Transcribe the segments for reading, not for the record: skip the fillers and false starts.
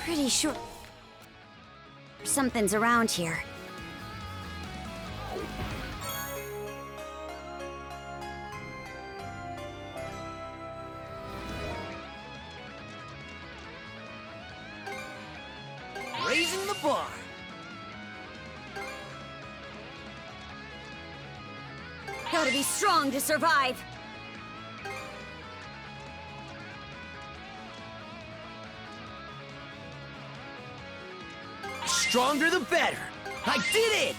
Pretty sure something's around here. Raising the bar. Gotta be strong to survive. Stronger the better. I did it!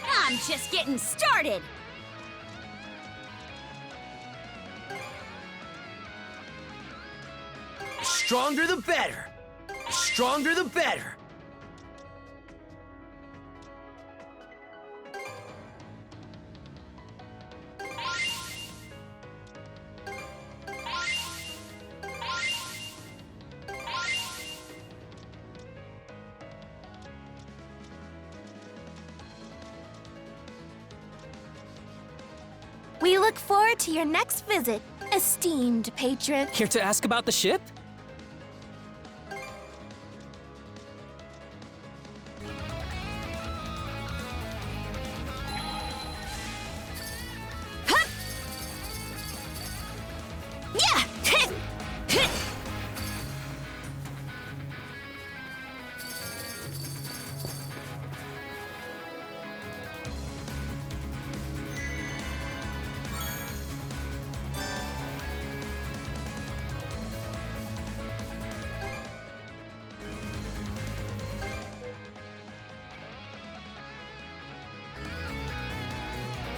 I'm just getting started. Stronger the better. Stronger the better. We look forward to your next visit, esteemed patron. Here to ask about the ship?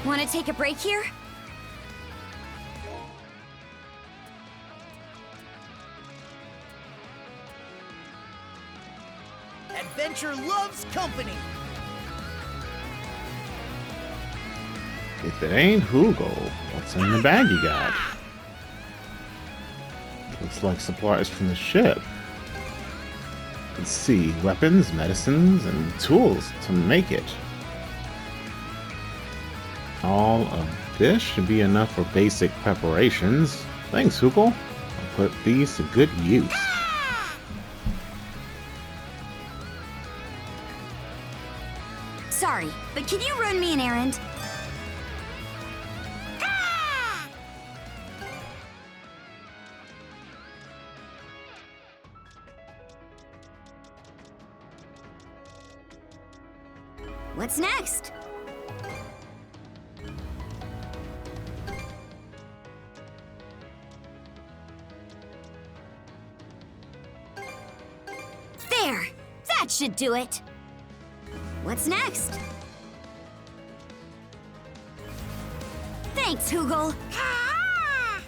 Want to take a break here? Adventure loves company. If it ain't Hugo, what's in the bag you got? Looks like supplies from the ship. Let's see, weapons, medicines, and tools to make it. All of this should be enough for basic preparations. Thanks, Hugo. I'll put these to good use. Sorry, but can you run me an errand? What's next? There! That should do it! What's next? Thanks, Hugel! Hup!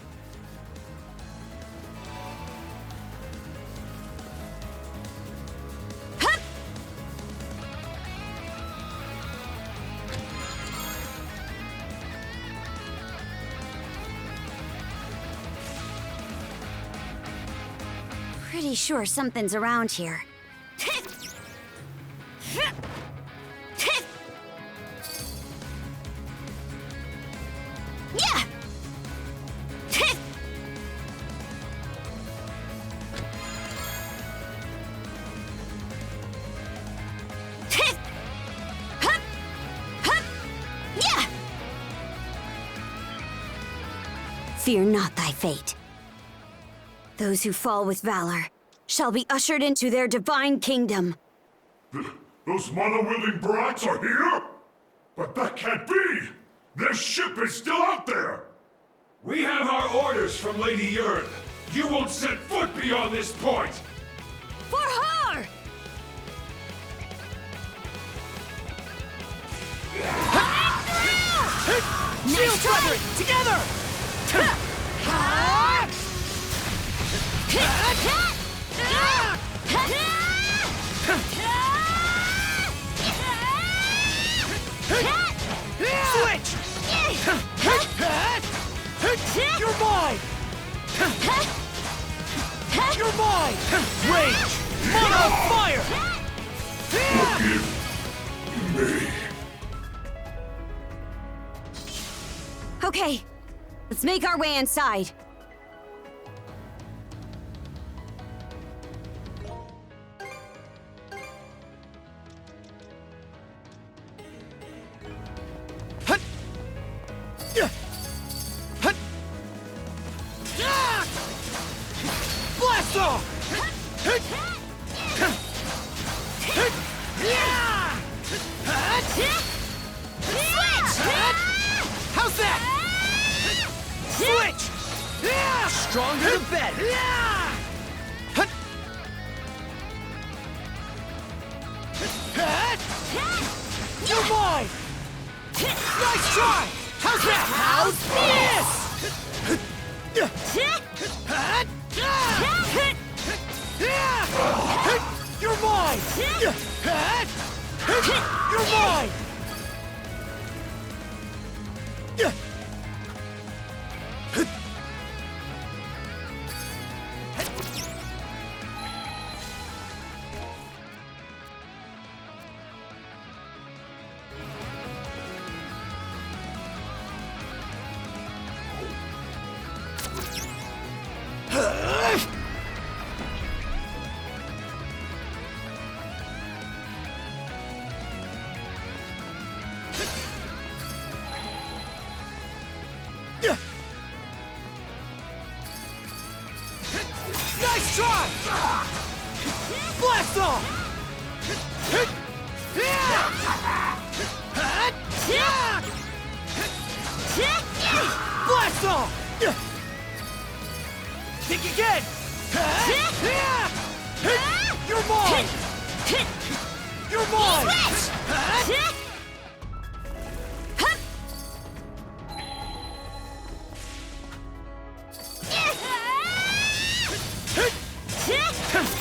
Pretty sure something's around here. Fear not thy fate. Those who fall with valor shall be ushered into their divine kingdom. Those mana-wielding brats are here? But that can't be! Their ship is still out there! We have our orders from Lady Yurn. You won't set foot beyond this point! For her! Shield brethren, together! Switch! You're mine! You're mine! Rage! Mana of fire! Me. Okay, let's make our way inside. Hut! Yeah! Hut! Blast off! Hut! Hut! Yeah! Hut! Switch! How's that? Switch! Yeah! Stronger the better. Yeah! Hut! Hut! You're mine! Nice try! How's that? How's this? Hut! You're mine! Hut! You're mine! Nice try! Blast off! Blast off! Think again! You're mine! You're mine!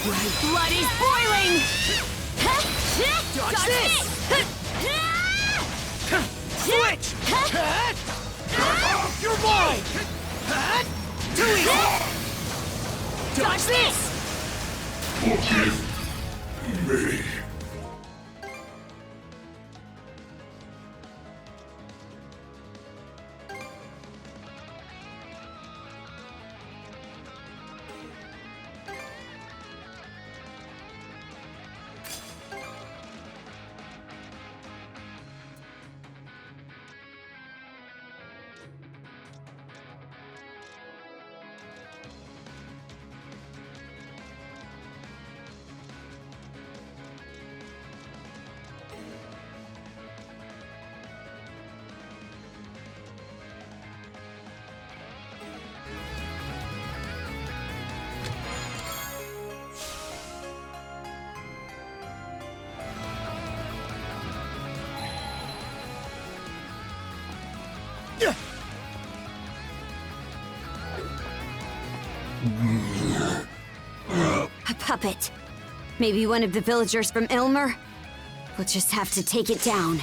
My blood is boiling! Dodge this! Switch! You're mine! Too easy! Dodge this! Me. A puppet. Maybe one of the villagers from Ilmer? We'll just have to take it down.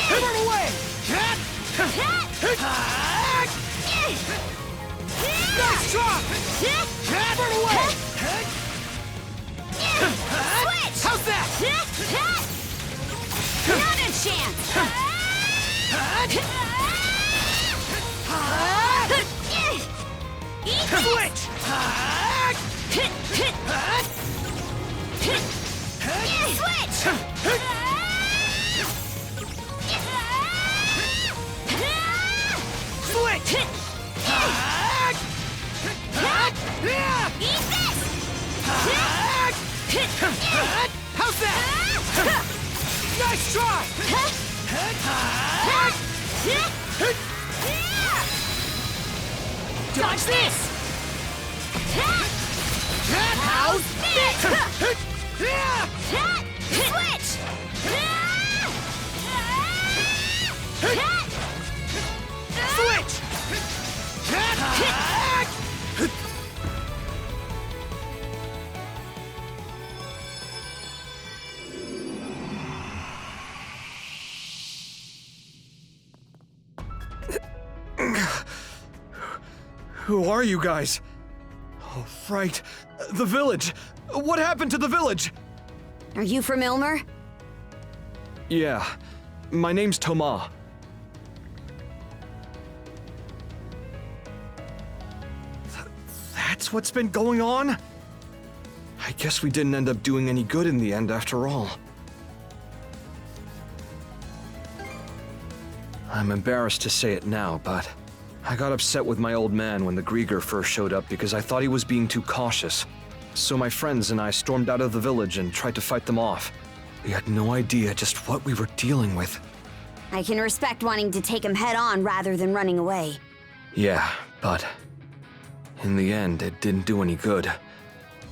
Burn away! Nice try! Burn away! How's that? Not a chance! Switch! Switch! Eat this! How's that? Nice try! Dodge this! How's this? Switch! Switch! Who are you guys? Oh, right. The village. What happened to the village? Are you from Ilmer? Yeah. My name's Thomas. That's what's been going on? I guess we didn't end up doing any good in the end after all. I'm embarrassed to say it now, but I got upset with my old man when the Grieger first showed up because I thought he was being too cautious. So my friends and I stormed out of the village and tried to fight them off. We had no idea just what we were dealing with. I can respect wanting to take him head on rather than running away. Yeah, but in the end, it didn't do any good.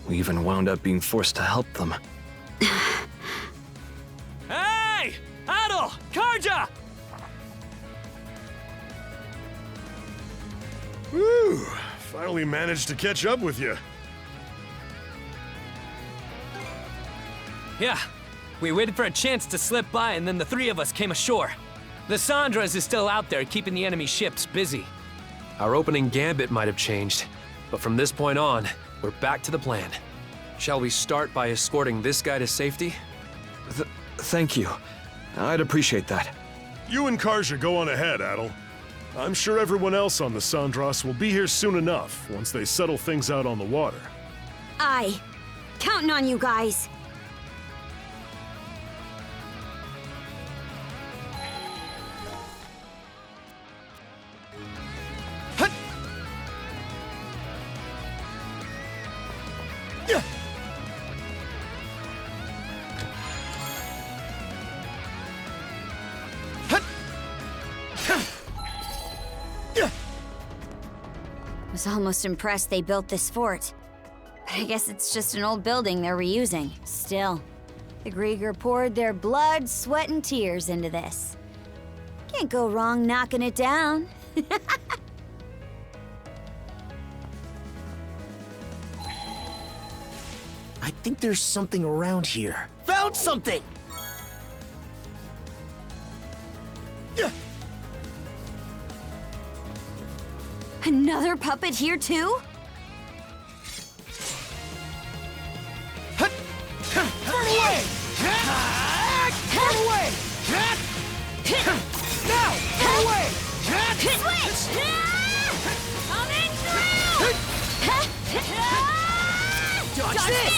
We even wound up being forced to help them. Hey! Adol! Karja! Whew! Finally managed to catch up with you. Yeah, we waited for a chance to slip by and then the three of us came ashore. The Sandras is still out there keeping the enemy ships busy. Our opening gambit might have changed, but from this point on, we're back to the plan. Shall we start by escorting this guy to safety? Thank you. I'd appreciate that. You and Karja go on ahead, Adel. I'm sure everyone else on the Sandras will be here soon enough once they settle things out on the water. Aye. Counting on you guys. I was almost impressed they built this fort. But I guess it's just an old building they're reusing. Still, the Grieger poured their blood, sweat, and tears into this. Can't go wrong knocking it down. I think there's something around here. Found something! Another puppet here too? Burn away! Burn away! Now! Burn away! Switch! Coming through! Dodge this!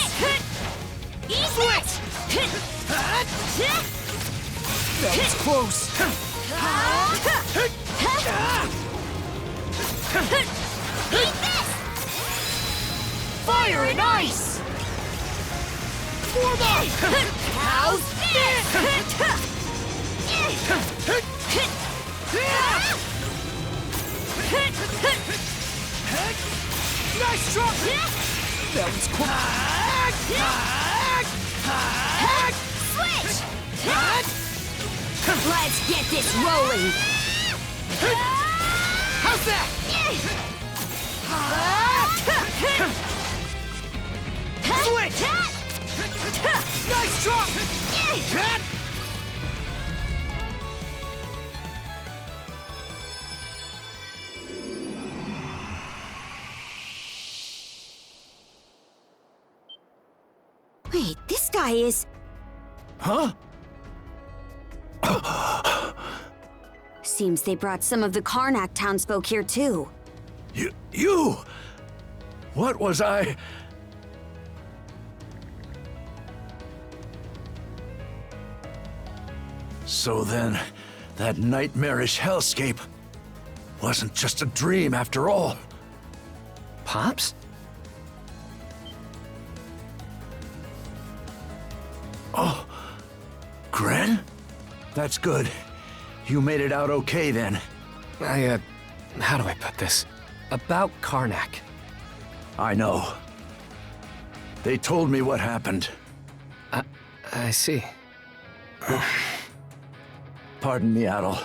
Switch! That was close! Eat this! Fire and ice! Form up! How's this? Nice drop! That was Switch! Let's get this rolling! How's that? Switch! Nice drop! Wait, this guy is... Huh? Seems they brought some of the Karnak townsfolk here too. You! What was I? So then, that nightmarish hellscape wasn't just a dream after all. Pops? Oh, Gren? That's good. You made it out okay then. How do I put this? About Karnak. I know. They told me what happened. I see. Pardon me, Adel,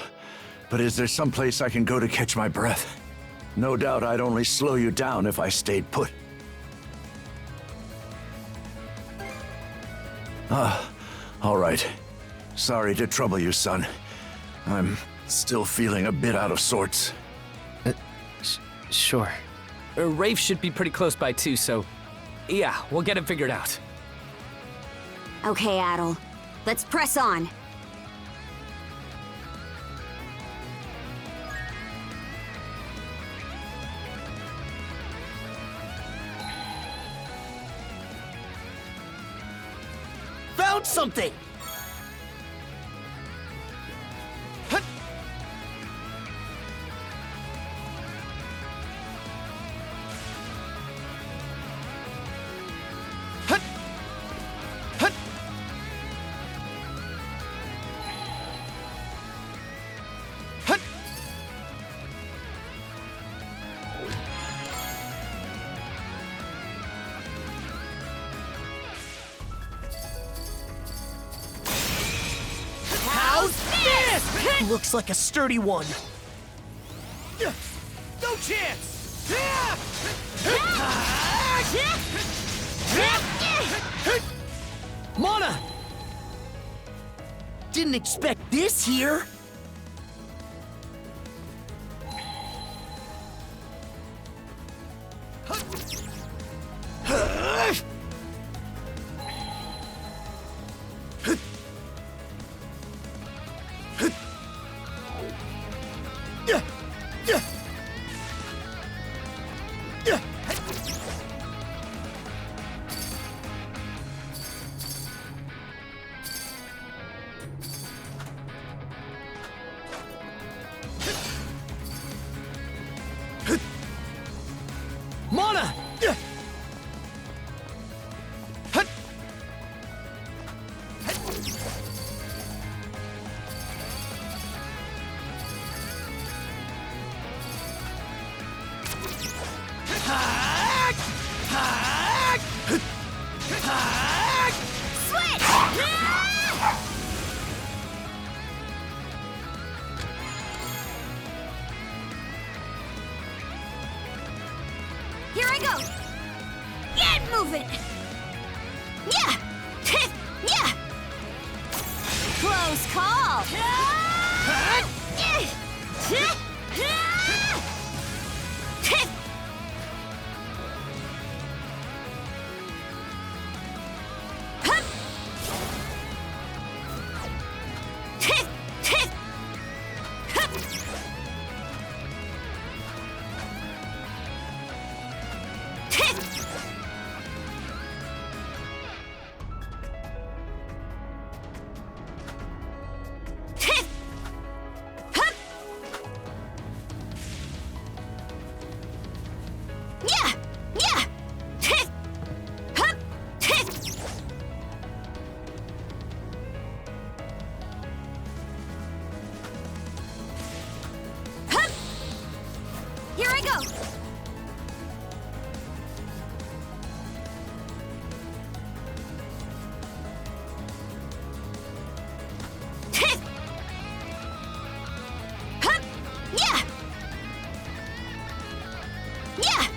but is there some place I can go to catch my breath? No doubt I'd only slow you down if I stayed put. All right. Sorry to trouble you, son. I'm still feeling a bit out of sorts. Sure. Rafe should be pretty close by too, so yeah, we'll get it figured out. Okay, Adel. Let's press on. Found something! Looks like a sturdy one. No chance! Mana! Didn't expect this here. Mana! Here I go! Get moving! Yeah! Yeah! Close call! Here I go! Yeah! Yeah!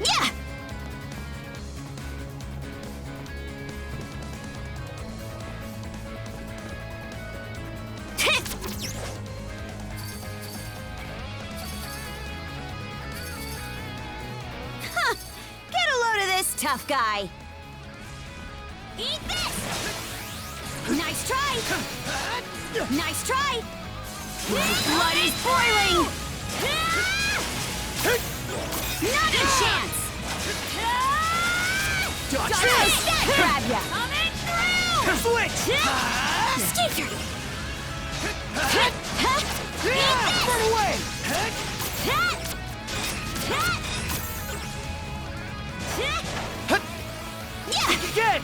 Yeah! Get a load of this, tough guy! Eat this! Nice try! Nice try! My blood is boiling! Not a chance! Dodge that grab ya! Coming through! Switch! Stay dirty! Burn away! Again!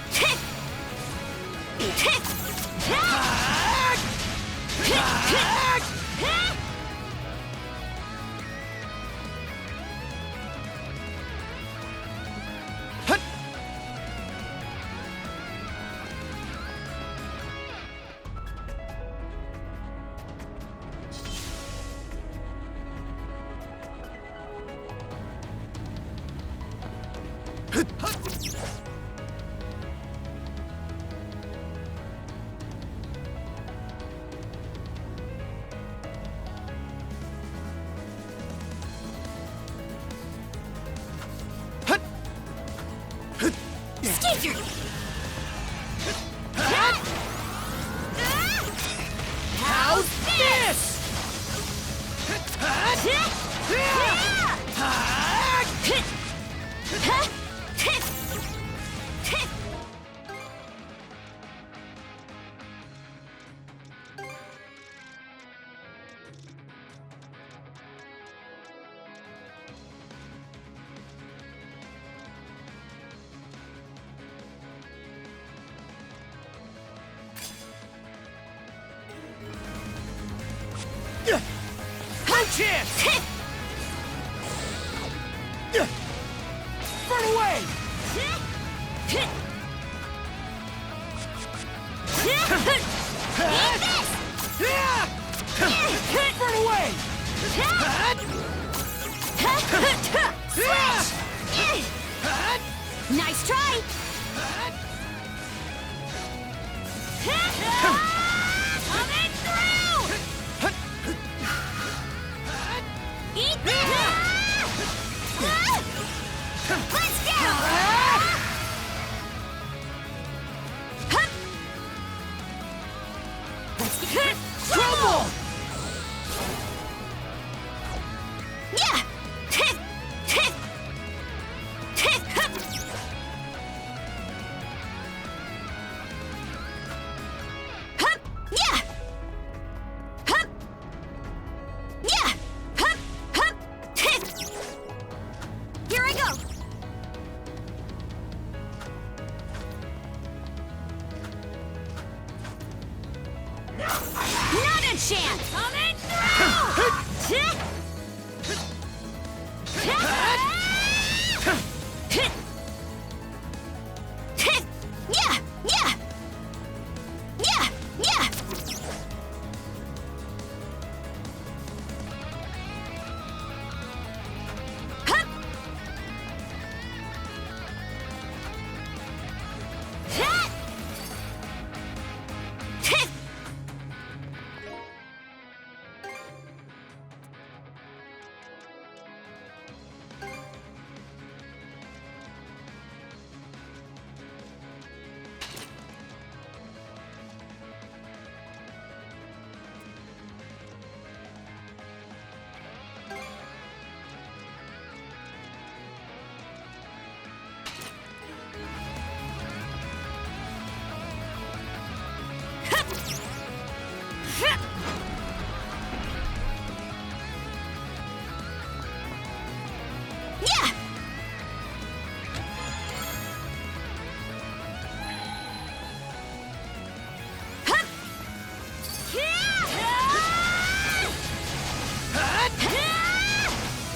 Skater! How's this? No chance! Burn away! Burn away! Nice try! Coming through! Eat this! Let's go! Trouble! Yeah! Here I go! Not a chance! Coming through!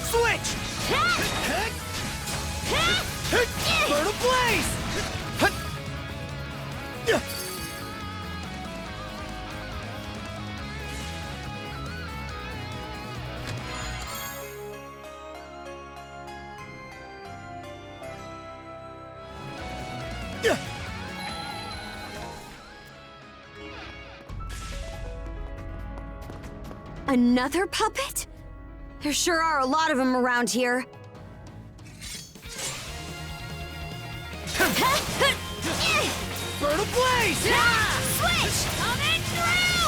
Switch! Burn ablaze! Another puppet? There sure are a lot of them around here. Burn ablaze! Switch! Coming through!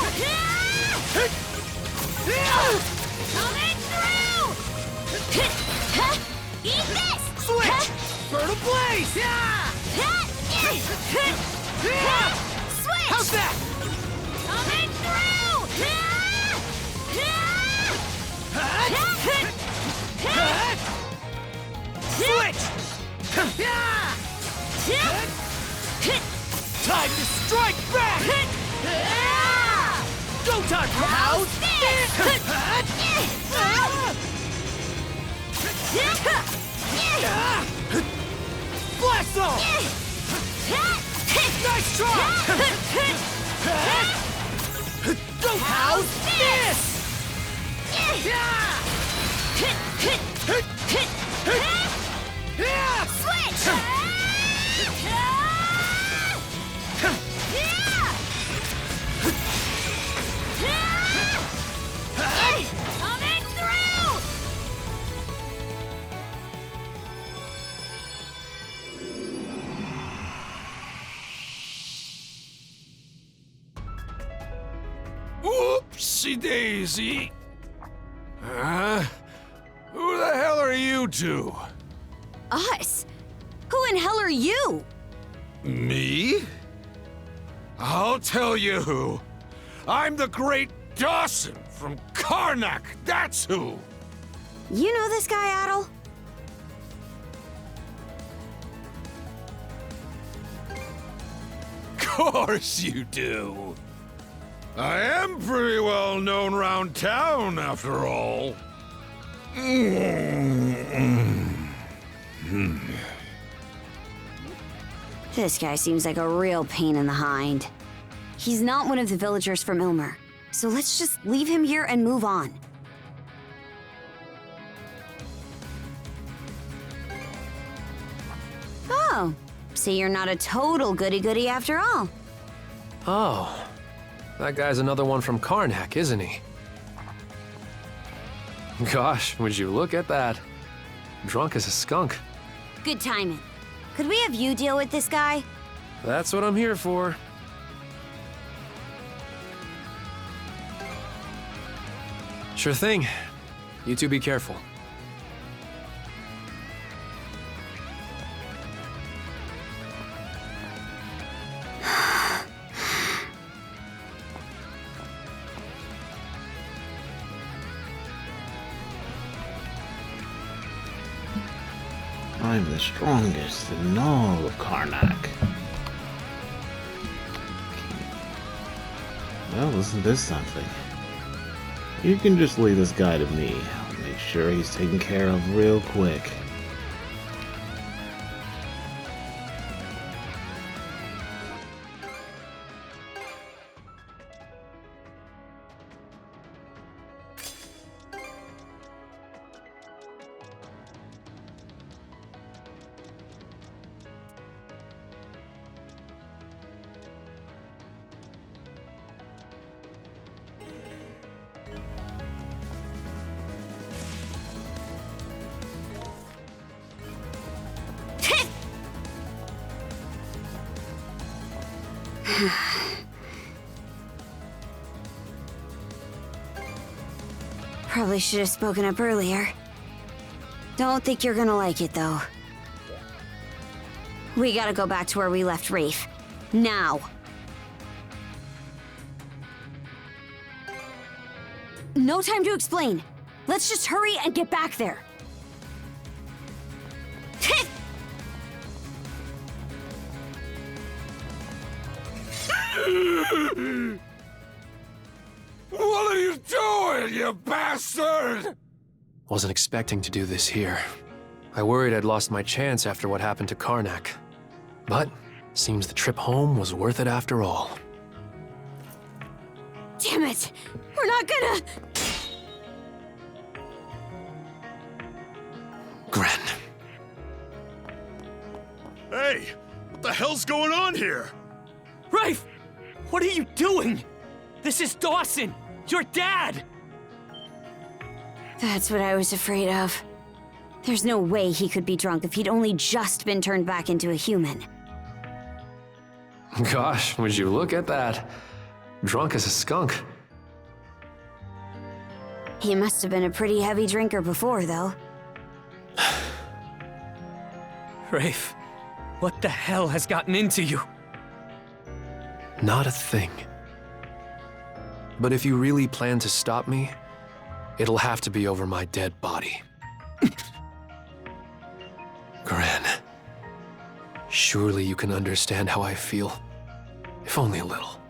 Coming through! Eat this! Switch! Burn ablaze! Switch! How's that? Coming through! Switch! Time to strike back! Go time! How's this? Blast off! Nice try! Go! How's this? Switch! Coming through! Oopsie daisy. Who the hell are you two? Us? Who in hell are you? Me? I'll tell you who. I'm the great Dawson from Karnak, that's who! You know this guy, Adel? Course you do. I am pretty well known round town, after all. This guy seems like a real pain in the hind. He's not one of the villagers from Ilmer, so let's just leave him here and move on. Oh, so you're not a total goody-goody after all. Oh, that guy's another one from Karnak, isn't he? Gosh, would you look at that. Drunk as a skunk. Good timing. Could we have you deal with this guy? That's what I'm here for. Sure thing. You two be careful. I'm the strongest in all of Karnak. Well, isn't this something? You can just leave this guy to me. I'll make sure he's taken care of real quick. Probably should have spoken up earlier. Don't think you're gonna like it, though. We gotta go back to where we left Rafe. Now! No time to explain. Let's just hurry and get back there. What are you doing, you bastard? Wasn't expecting to do this here. I worried I'd lost my chance after what happened to Karnak. But, seems the trip home was worth it after all. Damn it! We're not gonna... Gren. Hey, what the hell's going on here? Rafe! What are you doing? This is Dawson! Your dad! That's what I was afraid of. There's no way he could be drunk if he'd only just been turned back into a human. Gosh, would you look at that. Drunk as a skunk. He must have been a pretty heavy drinker before, though. Rafe, what the hell has gotten into you? Not a thing. But if you really plan to stop me, it'll have to be over my dead body. Gran, surely you can understand how I feel. If only a little.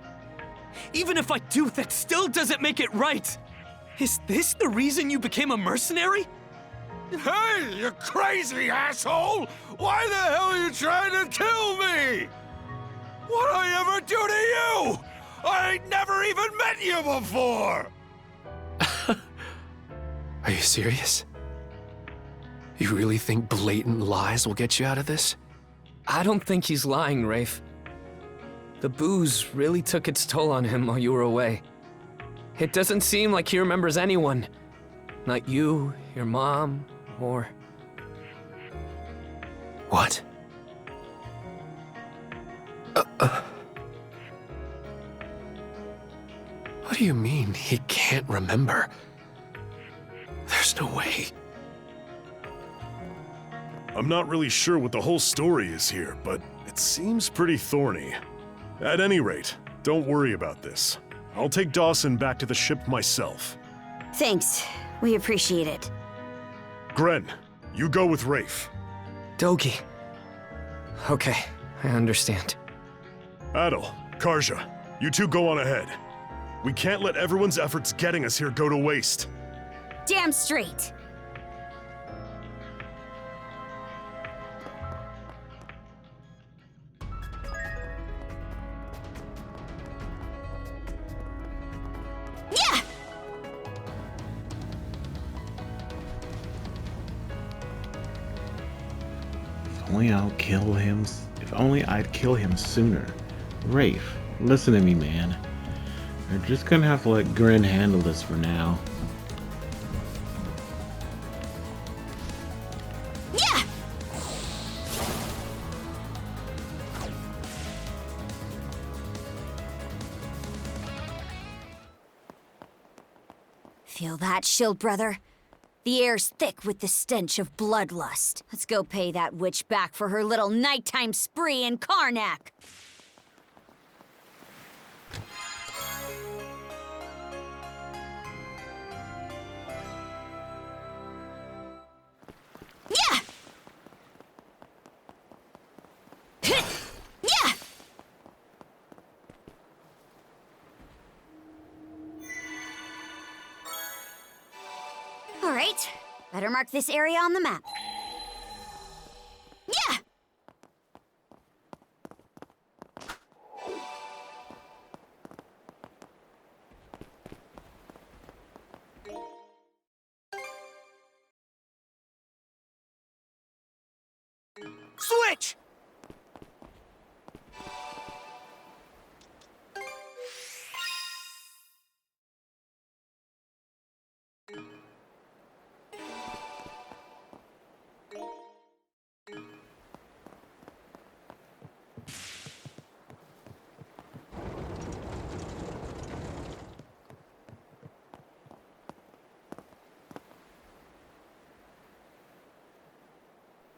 Even if I do, that still doesn't make it right! Is this the reason you became a mercenary? Hey, you crazy asshole! Why the hell are you trying to kill me? What'd I ever do to you? I ain't never even met you before! Are you serious? You really think blatant lies will get you out of this? I don't think he's lying, Rafe. The booze really took its toll on him while you were away. It doesn't seem like he remembers anyone. Not you, your mom, or... What? What do you mean he can't remember? There's no way. I'm not really sure what the whole story is here, but it seems pretty thorny. At any rate, don't worry about this. I'll take Dawson back to the ship myself. Thanks. We appreciate it. Gren, you go with Rafe. Dogi. Okay, I understand. Adel, Karja, you two go on ahead. We can't let everyone's efforts getting us here go to waste. Damn straight. Yeah! If only I'd kill him sooner. Rafe, listen to me, man. We're just gonna have to let Gren handle this for now. Yeah! Feel that, Shield Brother? The air's thick with the stench of bloodlust. Let's go pay that witch back for her little nighttime spree in Karnak. Yeah! Yeah! All right, better mark this area on the map. Yeah! Switch!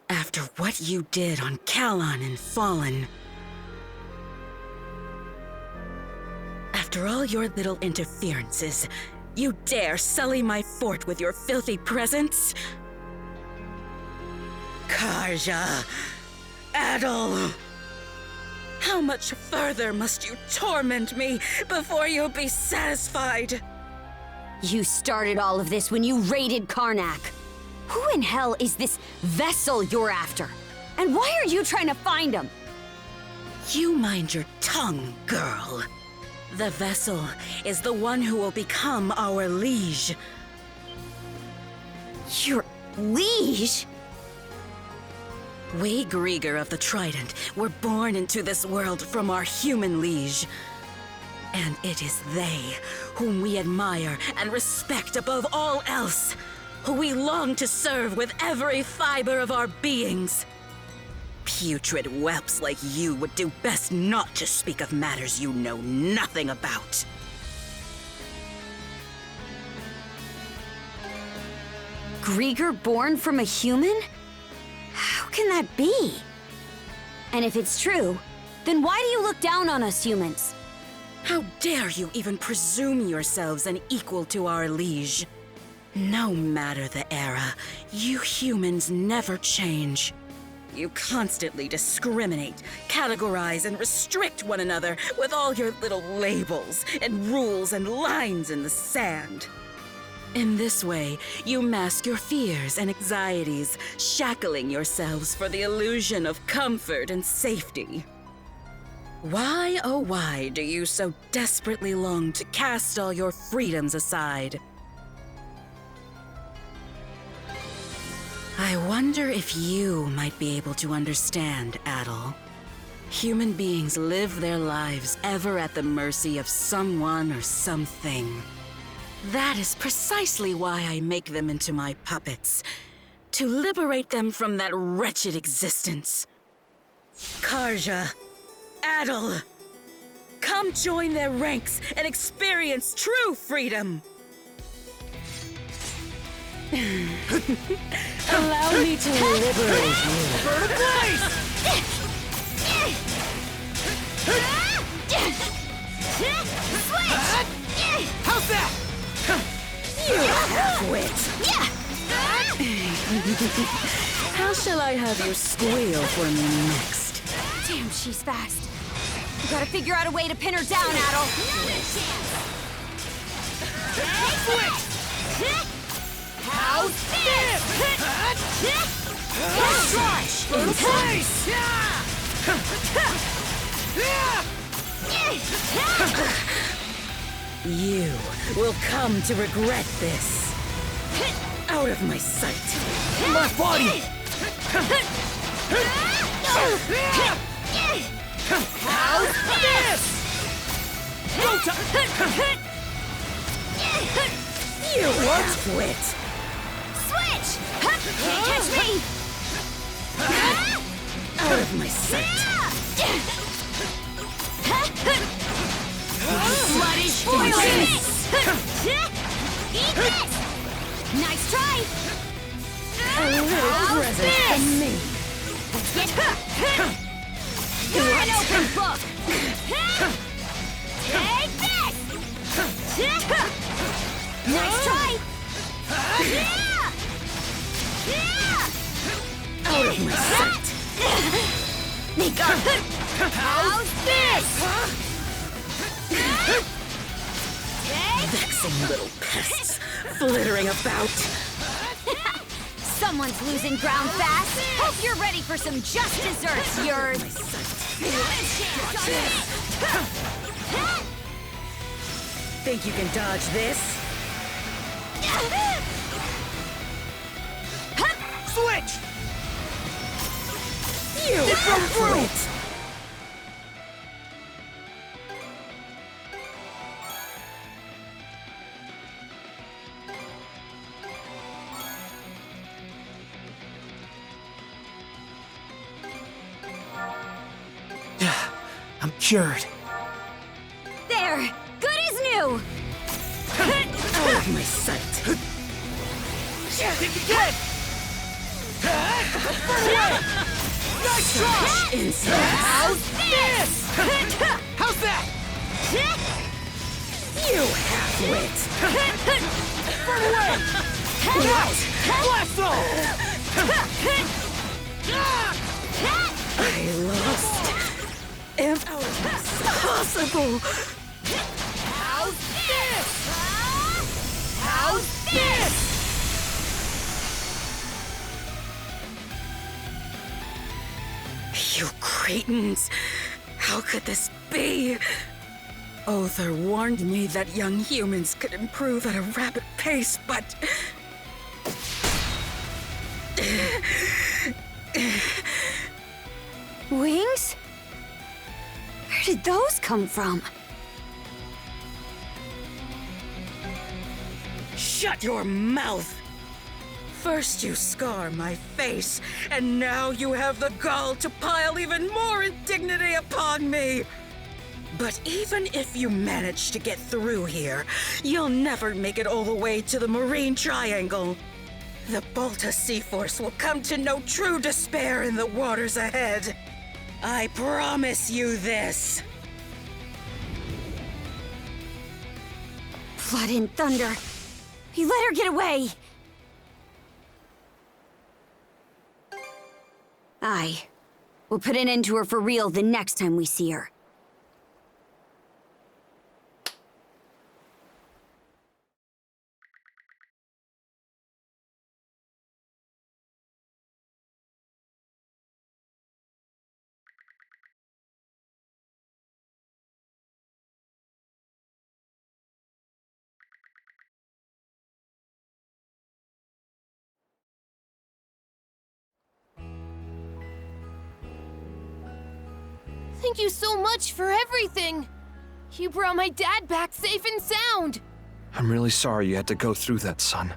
After what you did on Kalon and Fallen, after all your little interferences, you dare sully my fort with your filthy presence? Karja, Adel, how much further must you torment me before you'll be satisfied? You started all of this when you raided Karnak. Who in hell is this vessel you're after? And why are you trying to find him? You mind your tongue, girl. The vessel is the one who will become our liege. Your liege? We Grieger of the Trident were born into this world from our human liege. And it is they whom we admire and respect above all else, who we long to serve with every fiber of our beings. Putrid whelps like you would do best not to speak of matters you know nothing about. Grieger born from a human? How can that be? And if it's true, then why do you look down on us humans? How dare you even presume yourselves an equal to our liege? No matter the era, you humans never change. You constantly discriminate, categorize, and restrict one another with all your little labels and rules and lines in the sand. In this way, you mask your fears and anxieties, shackling yourselves for the illusion of comfort and safety. Why, oh why, do you so desperately long to cast all your freedoms aside? I wonder if you might be able to understand, Adel. Human beings live their lives ever at the mercy of someone or something. That is precisely why I make them into my puppets, to liberate them from that wretched existence. Karja, Adel, Come join their ranks and experience true freedom. Allow me to liberate you. Burn a place! Switch! How's that? You half-wit. How shall I have you squeal for me next? Damn, she's fast. We gotta figure out a way to pin her down, Adel. Switch! How's this? Rush! Burn a place! You will come to regret this. Out of my sight. My body! How's this? You half-wit. Switch! Can't catch me! Out of my sight. Bloody poison! Eat this! Nice try! A little present from me. Let's get You're an open book! Take this! Nice try! Out of my sight. How's this? Vexing little pests flittering about. Someone's losing ground fast. Hope you're ready for some just desserts, you're... Think you can dodge this? Switch! You half-wit. I'm cured. There! Good as new! Out of my sight. Think again! Burn away! Nice try! Insolence. How's this? How's that? You half-wit. Burn away! Out! Blast off! I lost. Am out of this. Possible. How's this? How's this? You cretins! How could this be? Other warned me that young humans could improve at a rapid pace, but... Wings? Where did those come from? Shut your mouth! First you scar my face, and now you have the gall to pile even more indignity upon me! But even if you manage to get through here, you'll never make it all the way to the Marine Triangle. The Balta Sea Force will come to know true despair in the waters ahead. I promise you this. Blood and thunder. You let her get away. Aye. We'll put an end to her for real the next time we see her. Thank you so much for everything! You brought my dad back safe and sound! I'm really sorry you had to go through that, son.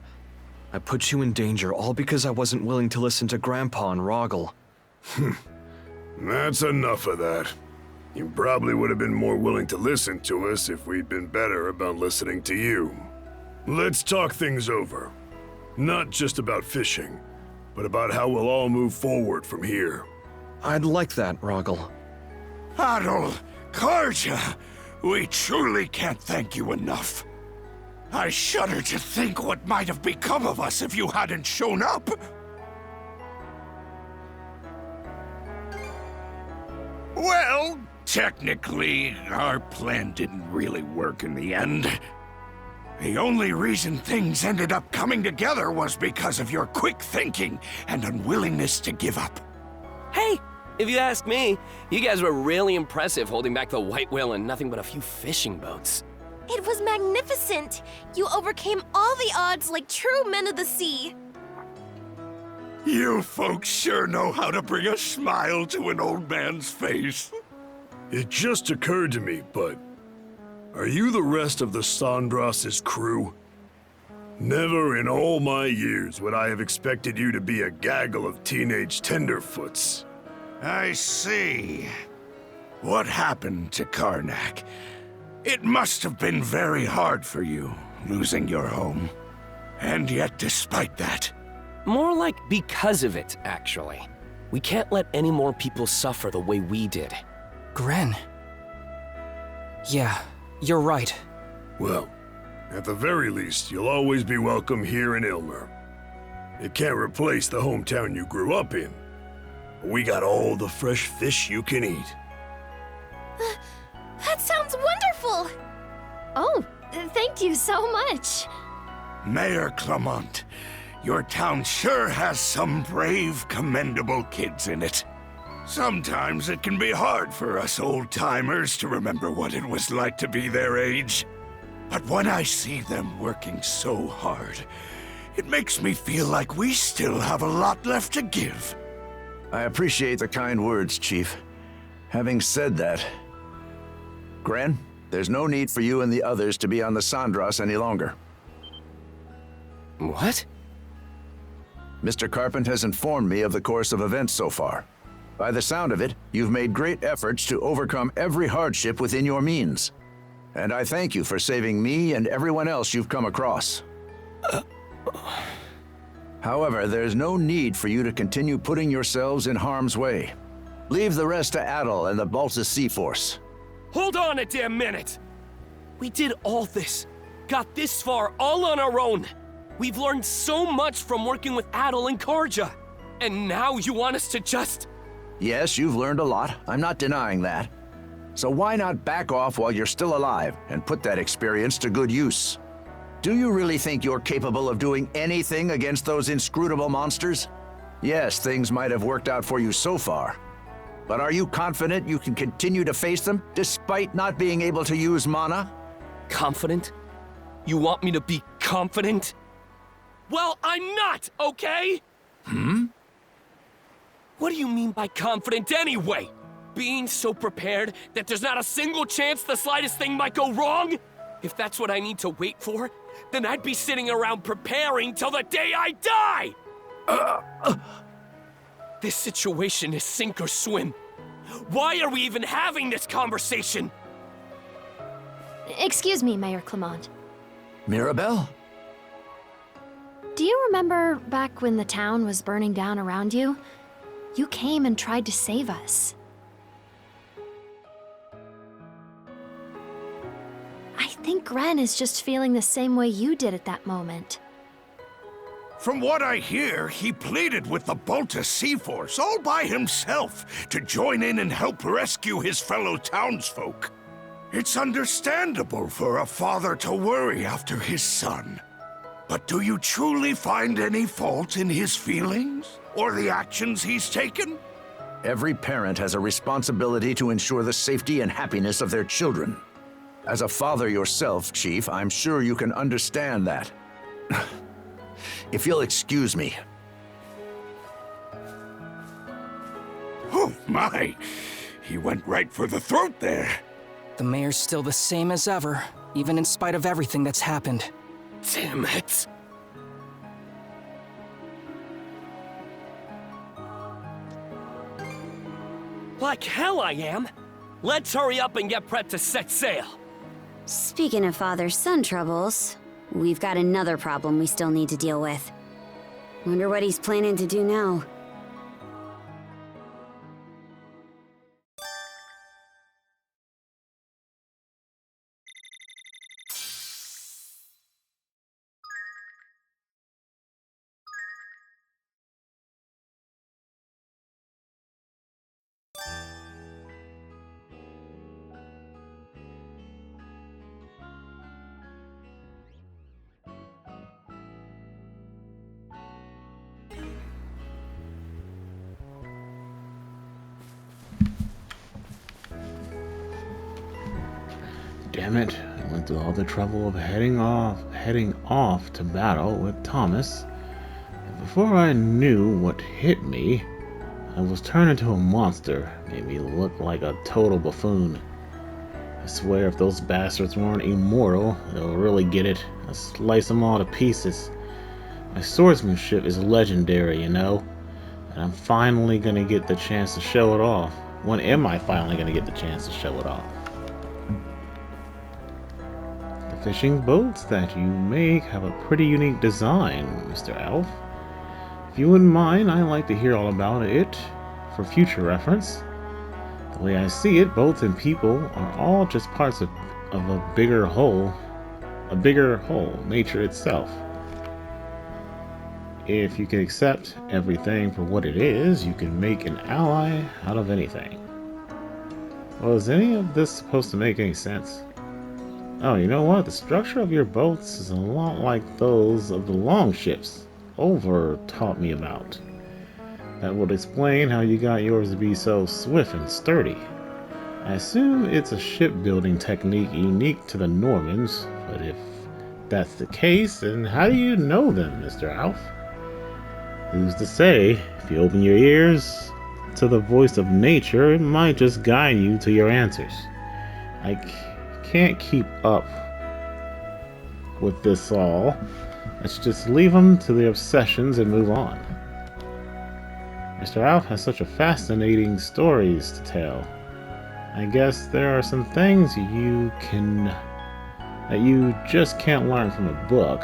I put you in danger all because I wasn't willing to listen to Grandpa and Rogel. That's enough of that. You probably would have been more willing to listen to us if we'd been better about listening to you. Let's talk things over. Not just about fishing, but about how we'll all move forward from here. I'd like that, Rogel. Adol, Karja, we truly can't thank you enough. I shudder to think what might have become of us if you hadn't shown up. Well, technically, our plan didn't really work in the end. The only reason things ended up coming together was because of your quick thinking and unwillingness to give up. Hey, if you ask me, you guys were really impressive holding back the white whale and nothing but a few fishing boats. It was magnificent! You overcame all the odds like true men of the sea. You folks sure know how to bring a smile to an old man's face. It just occurred to me, but are you the rest of the Sandras' crew? Never in all my years would I have expected you to be a gaggle of teenage tenderfoots. I see. What happened to Karnak? It must have been very hard for you, losing your home. And yet, despite that... More like because of it, actually. We can't let any more people suffer the way we did. Gren. Yeah, you're right. Well, at the very least, you'll always be welcome here in Ilmer. It can't replace the hometown you grew up in. But we got all the fresh fish you can eat. That sounds wonderful! Oh, thank you so much. Mayor Clement, your town sure has some brave, commendable kids in it. Sometimes it can be hard for us old-timers to remember what it was like to be their age. But when I see them working so hard, it makes me feel like we still have a lot left to give. I appreciate the kind words, Chief. Having said that, Gren, there's no need for you and the others to be on the Sandras any longer. What? Mr. Carpent has informed me of the course of events so far. By the sound of it, you've made great efforts to overcome every hardship within your means. And I thank you for saving me and everyone else you've come across. However, there's no need for you to continue putting yourselves in harm's way. Leave the rest to Adol and the Baltus Sea Force. Hold on a damn minute! We did all this, got this far all on our own. We've learned so much from working with Adol and Karja. And now you want us to just... Yes, you've learned a lot. I'm not denying that. So why not back off while you're still alive and put that experience to good use? Do you really think you're capable of doing anything against those inscrutable monsters? Yes, things might have worked out for you so far. But are you confident you can continue to face them despite not being able to use mana? Confident? You want me to be confident? Well, I'm not, okay? What do you mean by confident anyway? Being so prepared that there's not a single chance the slightest thing might go wrong? If that's what I need to wait for, then I'd be sitting around preparing till the day I die! This situation is sink or swim. Why are we even having this conversation? Excuse me, Mayor Clement. Mirabelle? Do you remember back when the town was burning down around you? You came and tried to save us. I think Gren is just feeling the same way you did at that moment. From what I hear, he pleaded with the Baltus Sea Force all by himself to join in and help rescue his fellow townsfolk. It's understandable for a father to worry after his son. But do you truly find any fault in his feelings or the actions he's taken? Every parent has a responsibility to ensure the safety and happiness of their children. As a father yourself, Chief, I'm sure you can understand that. If you'll excuse me. Oh my! He went right for the throat there. The mayor's still the same as ever, even in spite of everything that's happened. Damn it. Like hell I am. Let's hurry up and get prepped to set sail. Speaking of father-son troubles, we've got another problem we still need to deal with. Wonder what he's planning to do now. Damn it, I went through all the trouble of heading off to battle with Thomas. And before I knew what hit me, I was turned into a monster, made me look like a total buffoon. I swear if those bastards weren't immortal, they'll really get it. I'll slice them all to pieces. My swordsmanship is legendary, you know, and I'm finally gonna get the chance to show it off. When am I finally gonna get the chance to show it off? The fishing boats that you make have a pretty unique design, Mr. Elf. If you wouldn't mind, I'd like to hear all about it for future reference. The way I see it, boats and people are all just parts of a bigger whole. A bigger whole, nature itself. If you can accept everything for what it is, you can make an ally out of anything. Well, is any of this supposed to make any sense? Oh, you know what? The structure of your boats is a lot like those of the longships Over taught me about. That would explain how you got yours to be so swift and sturdy. I assume it's a shipbuilding technique unique to the Normans, but if that's the case, then how do you know them, Mr. Alf? Who's to say? If you open your ears to the voice of nature, it might just guide you to your answers. I can't keep up with this all. Let's just leave them to their obsessions and move on. Mr. Alf has such a fascinating stories to tell. I guess there are some things that you just can't learn from a book.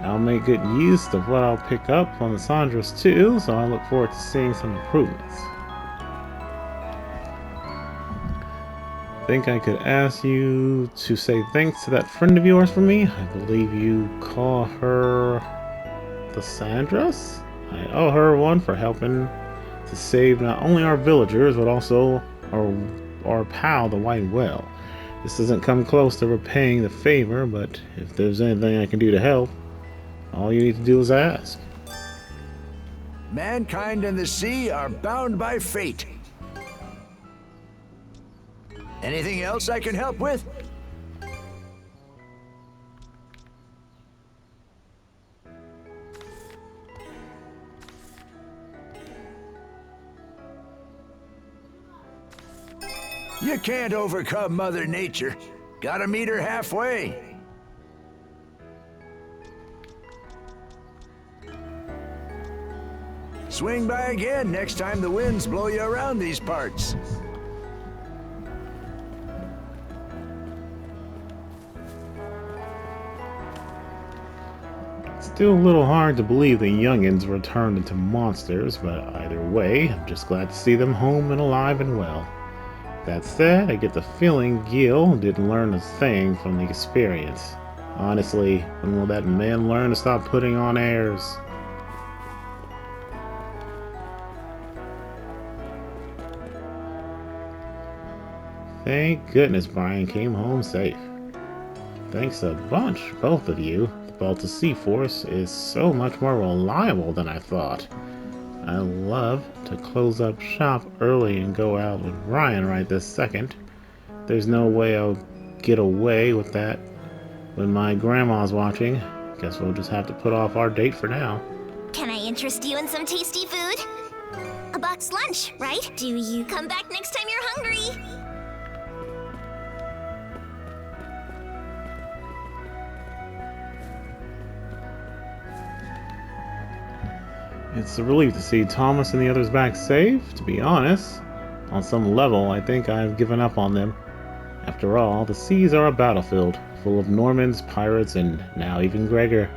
I'll make good use of what I'll pick up on the Sandras too, so I look forward to seeing some improvements. Think I could ask you to say thanks to that friend of yours for me? I believe you call her the Sandras? I owe her one for helping to save not only our villagers, but also our pal, the White Whale. This doesn't come close to repaying the favor, but if there's anything I can do to help, all you need to do is ask. Mankind and the sea are bound by fate. Anything else I can help with? You can't overcome Mother Nature. Gotta meet her halfway. Swing by again next time the winds blow you around these parts. Still a little hard to believe the youngins were turned into monsters, but either way, I'm just glad to see them home and alive and well. That said, I get the feeling Gil didn't learn a thing from the experience. Honestly, when will that man learn to stop putting on airs? Thank goodness Brian came home safe. Thanks a bunch, both of you. The Baltic Sea Force is so much more reliable than I thought. I love to close up shop early and go out with Ryan right this second. There's no way I'll get away with that when my grandma's watching. Guess we'll just have to put off our date for now. Can I interest you in some tasty food? A boxed lunch, right? Do you come back next time you're hungry? It's a relief to see Thomas and the others back safe, to be honest. On some level, I think I've given up on them. After all, the seas are a battlefield, full of Normans, pirates, and now even Gregor.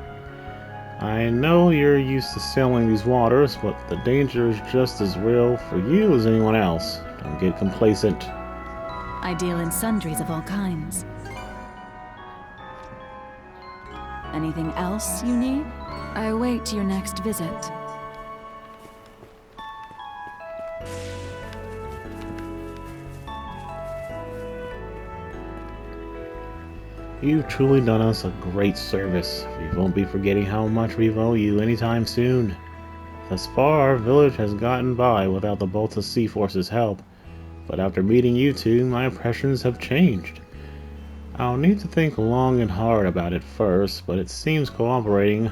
I know you're used to sailing these waters, but the danger is just as real for you as anyone else. Don't get complacent. I deal in sundries of all kinds. Anything else you need? I await your next visit. You've truly done us a great service. We won't be forgetting how much we owe you anytime soon. Thus far, our village has gotten by without the Balta Sea Force's help, but after meeting you two, my impressions have changed. I'll need to think long and hard about it first, but it seems cooperating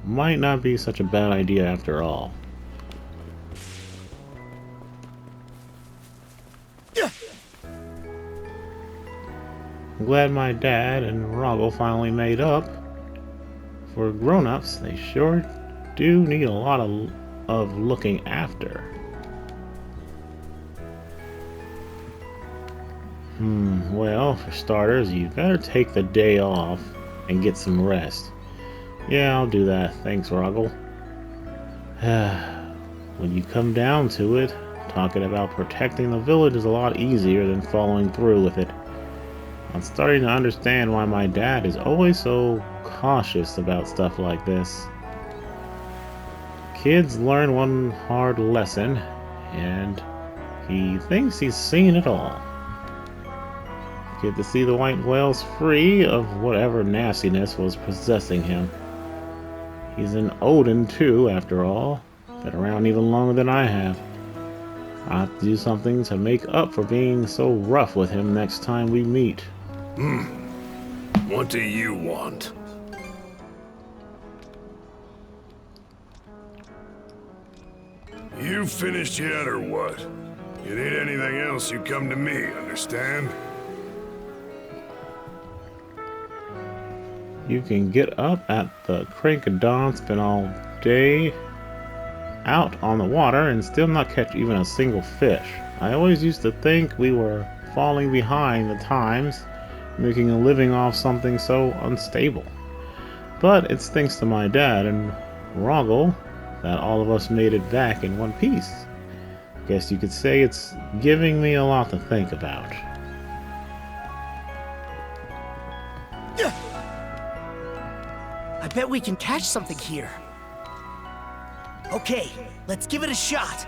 might not be such a bad idea after all. I'm glad my dad and Rogel finally made up. For grown-ups, they sure do need a lot of looking after. Well, for starters, you better take the day off and get some rest. Yeah, I'll do that. Thanks, Rogel. When you come down to it, talking about protecting the village is a lot easier than following through with it. I'm starting to understand why my dad is always so cautious about stuff like this. Kids learn one hard lesson, and he thinks he's seen it all. Get to see the white whales free of whatever nastiness was possessing him. He's an Odin too, after all. Been around even longer than I have. I'll have to do something to make up for being so rough with him next time we meet. What do you want? You finished yet or what? You need anything else, you come to me, understand? You can get up at the crank of dawn, spend all day out on the water, and still not catch even a single fish. I always used to think we were falling behind the times, making a living off something so unstable. But it's thanks to my dad and Rogel that all of us made it back in one piece. Guess you could say it's giving me a lot to think about. I bet we can catch something here. Okay, let's give it a shot.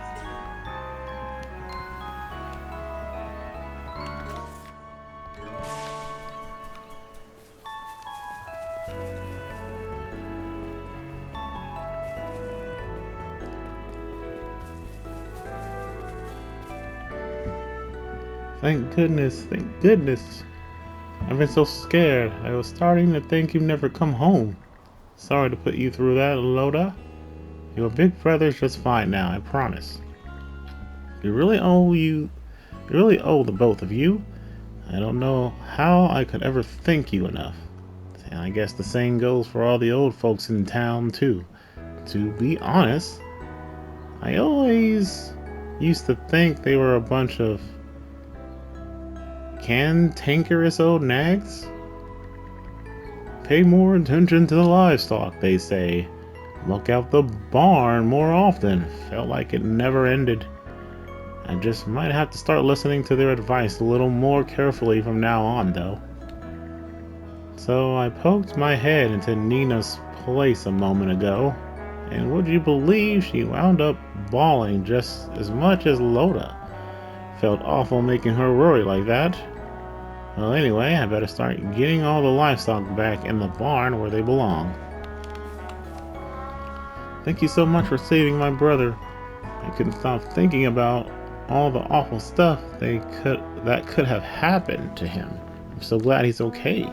Thank goodness, thank goodness. I've been so scared. I was starting to think you'd never come home. Sorry to put you through that, Loda. Your big brother's just fine now, I promise. You really owe the both of you. I don't know how I could ever thank you enough. And I guess the same goes for all the old folks in town, too. To be honest, I always used to think they were a bunch of cantankerous old nags. Pay more attention to the livestock, they say. Look out the barn more often. Felt like it never ended. I just might have to start listening to their advice a little more carefully from now on, though. So I poked my head into Nina's place a moment ago, and would you believe she wound up bawling just as much as Loda. Felt awful making her worry like that. Well, anyway, I better start getting all the livestock back in the barn where they belong. Thank you so much for saving my brother. I couldn't stop thinking about all the awful stuff that could have happened to him. I'm so glad he's okay.